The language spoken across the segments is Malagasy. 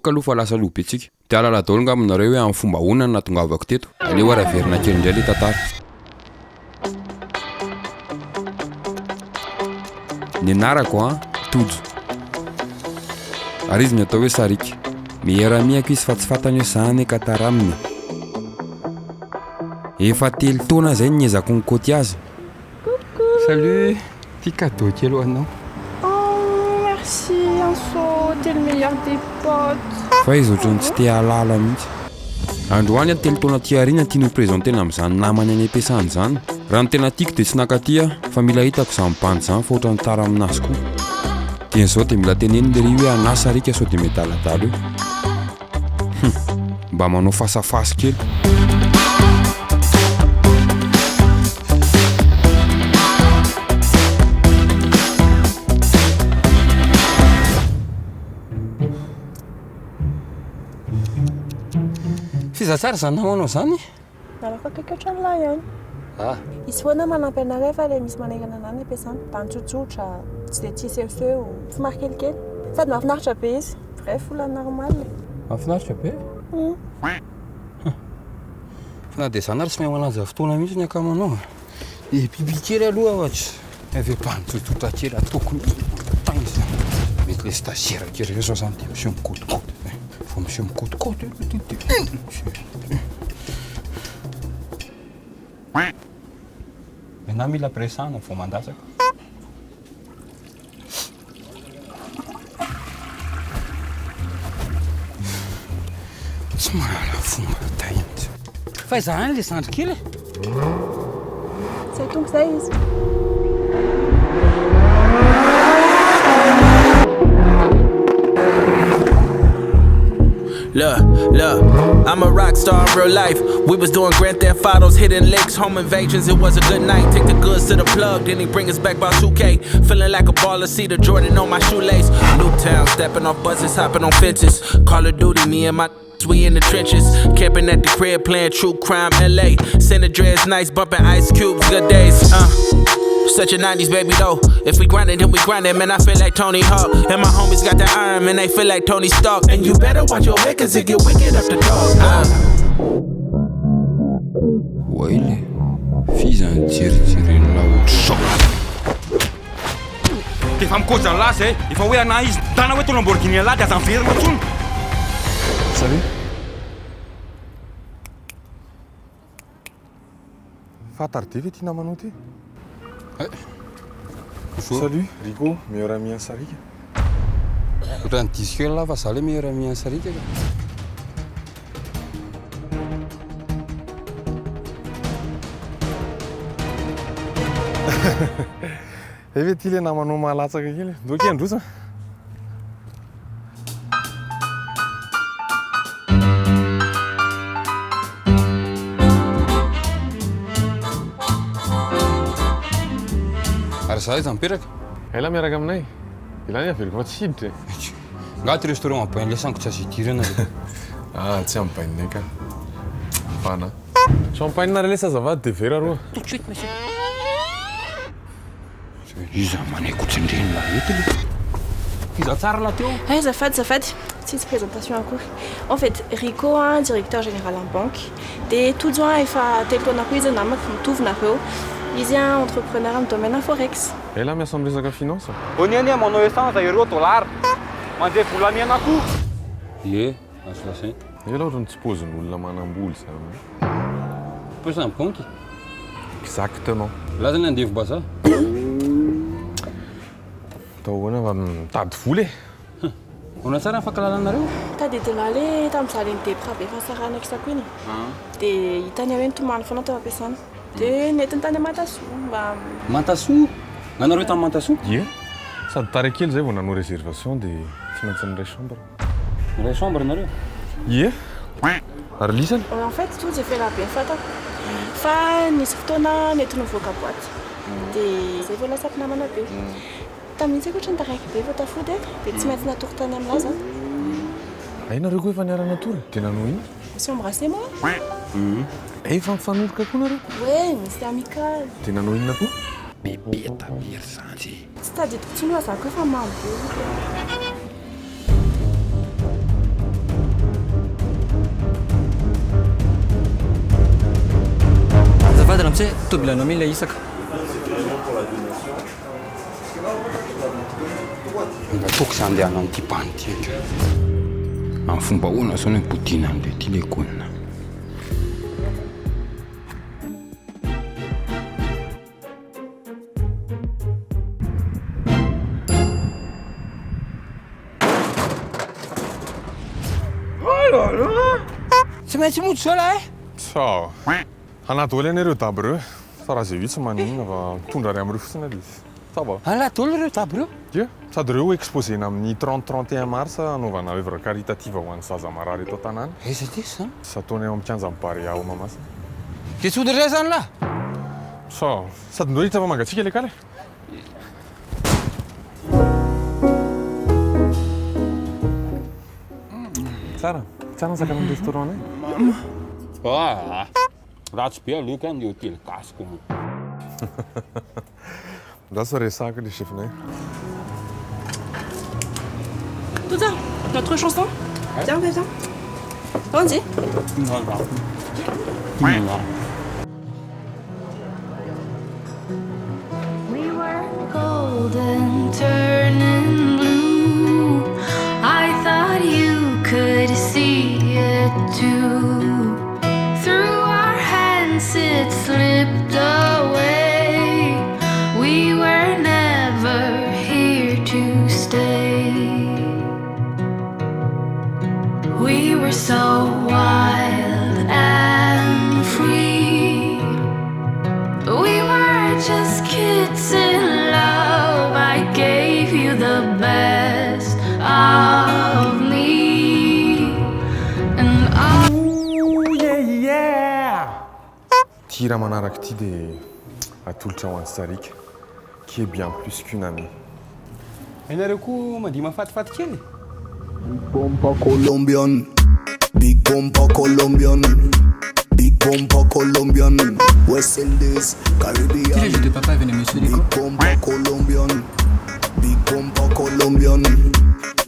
toka aloha fa lasa lobe antsika. Dia alala daholo nga aminareo hoe amin'ny fomba onana na tongavako teto. Aleo araverina kely indray ilay tantara. Ny anarako Tojo. Ary izy ny atao hoe Sarika. Miara-miako izy fa tsy fantany hoe zany ka taraminy. Efa 3 taona zay niezako ny kôty azy. Salut, petit cadeau kely ho anao. Oh, merci Anso, t'es le meilleur des potes. Fa izy ohatrany tsy te halala mihitsy. Androany 3 taona ty aoriana tiany ho prezentena amin'izany namany any am-piasany zany. Raha ny tena tiako dia tsy nankaty fa mila hitako izany bandy izany fa ohatrany tara aminazy koa. Dia izao dia mila teneny le ry hoe ana Sarika sao dia mety aladala eo. Mba manao fasafasy kely. Fiza tsara zany namanao zany? Nalafa kaiky ohatran'ilay ihany. Isy foana manampy anareo fa ilay misy manaingana anany ny ampiasana. Tany tsotsotra, tsy dia tia sehoseho, tsy maro kelikely. Sady mahafinaritra be izy. Bref, olona normal. Mahafinaritra be? Fa na dia zany ary tsy mahay malanja fotoana mihitsy ny akamanao. Biby kely aloha ohatra. Avy epany tsotsotra kely ataoko tany zany. Mety le stagiaire kely eo zao zany dia monsieur mikotokoty. Fa monsieur mikotokoty. Na mila presana vao mandasaka. Tsy mahala fomba tainty. Fa izany le zandry kely. Zay tonga izay izy. Look, I'm a rock star in real life. We was doing Grand Theft Autos, hitting licks, home invasions. It was a good night. Take the goods to the plug, then he bring us back about 2K. Feeling like a baller, see the Jordan on my shoelace. Newtown, stepping off buses, hopping on fences. Call of Duty, me and my we in the trenches. Camping at the crib, playing true crime LA. Santa Drea's nice, bumping Ice Cubes, good days. Such a 90s baby though. If we grind it, then we grind it. Man, I feel like Tony Hawk. And my homies got the iron, man, they feel like Tony Stark. And you better watch your head, cause it get wicked up the dog. Waile, fizan jerijereny laotro. Dia efa mikoatra lasy efa hoe ana izy tana hoe tolo Lamborghini alady aza miverina tsony. Salut. Fatardy ve ty namanao ty? Salut, Rico, meilleur ami à Sarika. Ohatrany diso kely laha fa zaho le meilleur ami à Sarika ka. Ve ty le namanao mahalatsaka kely. Doky androsa. Ary zaho izy miperaka. Ela miaraka aminay. Ilany averiko fa tsy hiditra. Ngaty restaurant ampainy lesaniko tsy azo hidirana. Tsy ampainay ka. Fana. Champagne na relesa azavady de vera roa. Tout de suite monsieur. Iza maneko tsindriny la eto le. Fiza tsara la teo. Zafady. Petite présentation akory. En fait, Rico, directeur général en banque. De Tojo efa 3 taona koa izy namako mitovy nareo. Izy entrepreneur amin'ny domaine forex. Ela miasa amin'ny resaka finance. Oniany manao essence euro dollar. Mandeha volaniana koa. Ie, azo lasainy. Ela ohatrany tsy paozin'ny olona manam-boly zany. Pesa amin'ny banky. Exactement. Là zany andevo baza. Tao hoana fa mitady voly e. Ona tsara ny fankalananareo? Tadidinale tamin'izaho le nidebra be fasarana kisako iny. Dia hitany hoe nitomany foana tao ampiasana. Dia nentiny tany Matasoa mba Matasoa? Nanareo tamin'ny Matasoa? Ie. Sady tara kely zay vao nanao réservation dia tsy maintsy ny ray chambre. Ray chambre nareo? Ie. Ary lisany? En fait, tout j'ai fait la bien fatako. Fa nisy fotoana nentiny mivoaka boaty. Dia zay vao lasako namana be. Tamin'iny tsika ohatrany taraiky be vao tafody dia tsy maintsy natory tany amin'azy. Nareo koa efa niara natory dia nanao iny? Monsieur embrassé moi. Efa mifanoroka koa nareo? Ouais, mais c'est amical. Dia nanao inona koa? Bebe tapiry zany. Tsy tadidiko tsiny hoa zaho koa fa mambo. Ohatsy hoe tobilanao mila isaka. Mba toko izany andeha hanao an'ity pantiaka. Amin'ny fomba hoana zao no hipotiana an'ilay ty lekonina. Tsy maintsy moto zao lahy. Sao anaty olo ianareo dabo reo fa raha zay io tsy maninona fa tondra ray amin'ireo fotsiny izy. Ça va. Anaty olo reo dabo reo. Ie, sady reo exposena amin'ny 30-31 mars anaovana œuvre caritative ho an'ny zaza marary eto an-tanàna. Aiza diso zany? Sy ataony ao amikanja amin'ny Barea ao Mahamasina. Ke tsody ray zany lahy. Sao sady ndao hita fa mangatsika le kale. Tsara sakana amin'ny restaurant nay. Ratsy be aloka ny hôtely gasiko moa. Lasa resaka le chefinay. Tout ça, notre chanson. Viens, viens. Allons-y. We were golden, turning blue. I thought you could see it too. Through our hands it slipped away. We were never here to stay. We were so wild and free. We were just kids in love. I gave you the best of me. And Ty raha manaraka ty dia atolotra ho an'ny Sarika qui est bien plus qu'une amie. Ianareo koa mandihy mahafatifaty kely. Bomba Colombian, big bomba Colombian, big bomba Colombian, West Indies, Caribbean. Qui les jeux de papa venaient me suivre? Big bomba Colombian, big bomba Colombian,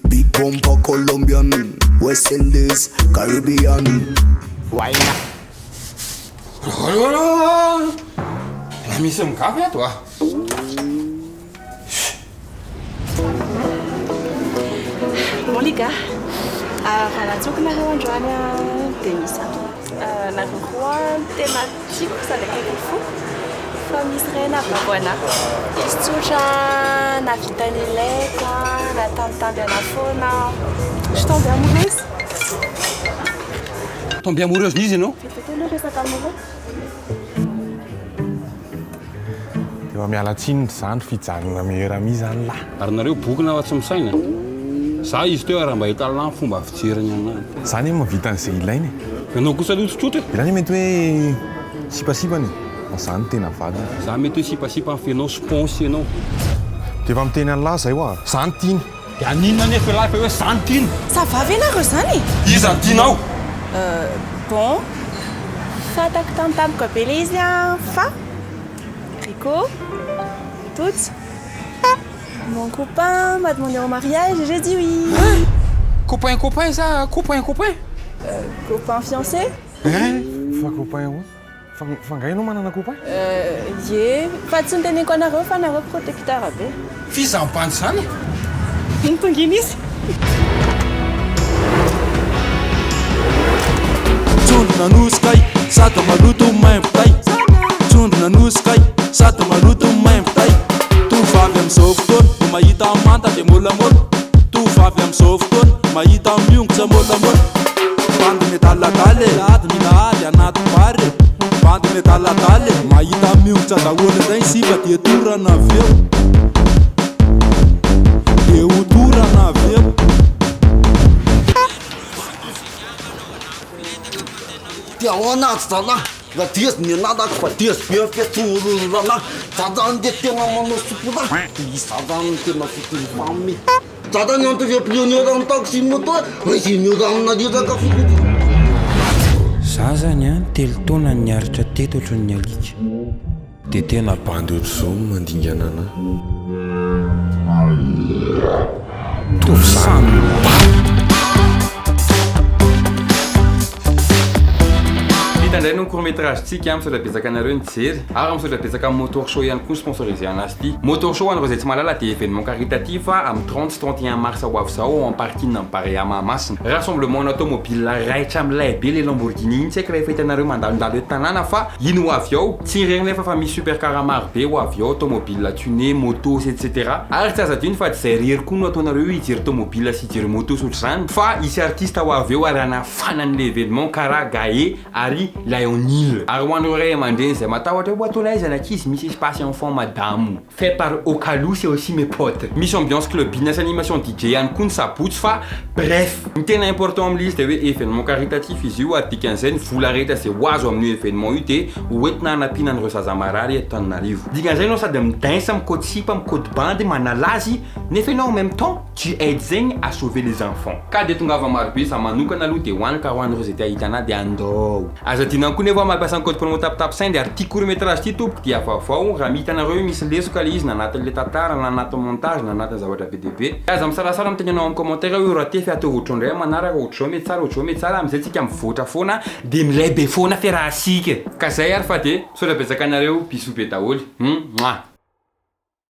big bomba Colombian, West Indies, Caribbean. Why not? La misy migavy ato ah. Bon les gars, valatsokona androany dia misy nareo koa tena tiako sady akaiky fo fa misy ray navavoana. Izy tsotra navitany ilaiko natambitamby ana foana. Je tombe amoureuse. Tombe amoureuse n'izy ianao? Fetfetena resaka aminao. Efa miala tsiny zany fijanona meilleur ami zany lahy. Ary nareo boky na tsy misaina. Za izy teo raha mba hitalana fomba fijeriny anazy. Zany hoe mahavita an'izay ilainy. Ianao kosa aloha tsotsotra. Ilany mety hoe sipasipany. Zany tena vady. Za mety hoe sipasipa amin'ny fianao sponsy ianao. Dia efa miteny an'lahy zay hoa, zany tiany. Dia aninona nefa lahy fa hoe zany tiany. Ça va ve nareo zany? Iza tianao? Bon, fatako tamtampoka be le izy fa Rico, toutes. Mon copain m'a demandé en mariage et j'ai dit oui. Hein? Copain ça? Copain? Copain fiancé? Fa copain ho? Fa ngai ianao manana copain? Ie, fa tsy niteneniko anareo fa nareo protecteur be. Fizampany zany? Nitonginy izy. Tsondrona nosikay, sady maloto maimbo-tay. Tsondrona nosikay, sady maloto maimbo-tay. Tovavy amin'izao fotoana no mahita manta dia molamola. Tovavy amin'izao fotoana mahita miongotra molamola. Bandy medaladaly ady milahady anaty bary. Bandy medaladaly mahita miongotra daholo izay siva dia torana avy eo. Dia ho torana avy eo. Dia ao anaty zana raha diazy ny ananako fa diazy be fiatororana zazany dia tena manao sopona dia zazany tena fitolifamy zazany antevia pionnier amin'ny taxi moto ingénieur amina resaka fitolifamy. Za zany a telo taona niaritra teto ohatran'ny alika. Dia tena bandy ohatr'izao mandingana anahy. Tovy samy. Itandray no court-métrage-tsika misaotra-betsaka anareo nijery ary misaotra-betsaka amin'ny motor show ihany koa sponsorisé anazy ity. Motor show anareo zay tsy mahalala dia événement caritatif amin'ny 30-31 mars ho avy zao en parking amin'ny Barea Mahamasina. Rassemblement automobile raitra amin'ny lehibe le Lamborghini iny tsy haiko rehefa hitanareo mandalondalo eto tanàna fa ino ho avy ao tsy reny nefa fa misy supercar maro be ho avy ao automobile tuné moto etc. Ary tsy aza adino fa tsy zay rery koa no ataonareo hijery automobile sy hijery moto sotra zany fa isy artiste ho avy ao ary anafanan'le événement karaha Gaé ary Lionel. Ary ho anareo ray aman-dreny zay matahotra hoe atao laiza anankizy misy espace enfant madame fait par Ocalou c'est aussi mes potes. Misy ambiance clubine sy animation DJ ihany koa ny sabotsy fa bref ny tena important amin'ilay izy dia hoe événement caritatif izy io dikan'izay ny vola rehetra zay ho azo amin'io événement io dia hoentina hanampiana an'ireo zaza marary eto Antananarivo. Dikan'izay ianao sady midainsa mikôdy sipa mikôdy bandy manalazy nefa ianao en même temps tu aides zegny à sauver les enfants. Ka dia tongava marobe za manokana aloha dia hoany ka ho an'ireo zay te ahitana dia andao. Aza dinany koa nefa mampiasa ny code promo tapitapy ary ty court-métrage ty tompoko dia vaovao raha mihitanareo misy lesoka le izy na anatin'le tantara na anatin'ny montage na anatin'ny zavatra be dehibe. Aza misarasara miteny anao amin'ny commentaire io raha tefy atao ohatr'indray manaraka ohatr'izao mety tsara ohatr'izao mety tsara amizay tsika mivoatra foana dia milay be foana fe raha asika. Ka zay ary fa dia misaotra betsaka anareo bisous be daholo.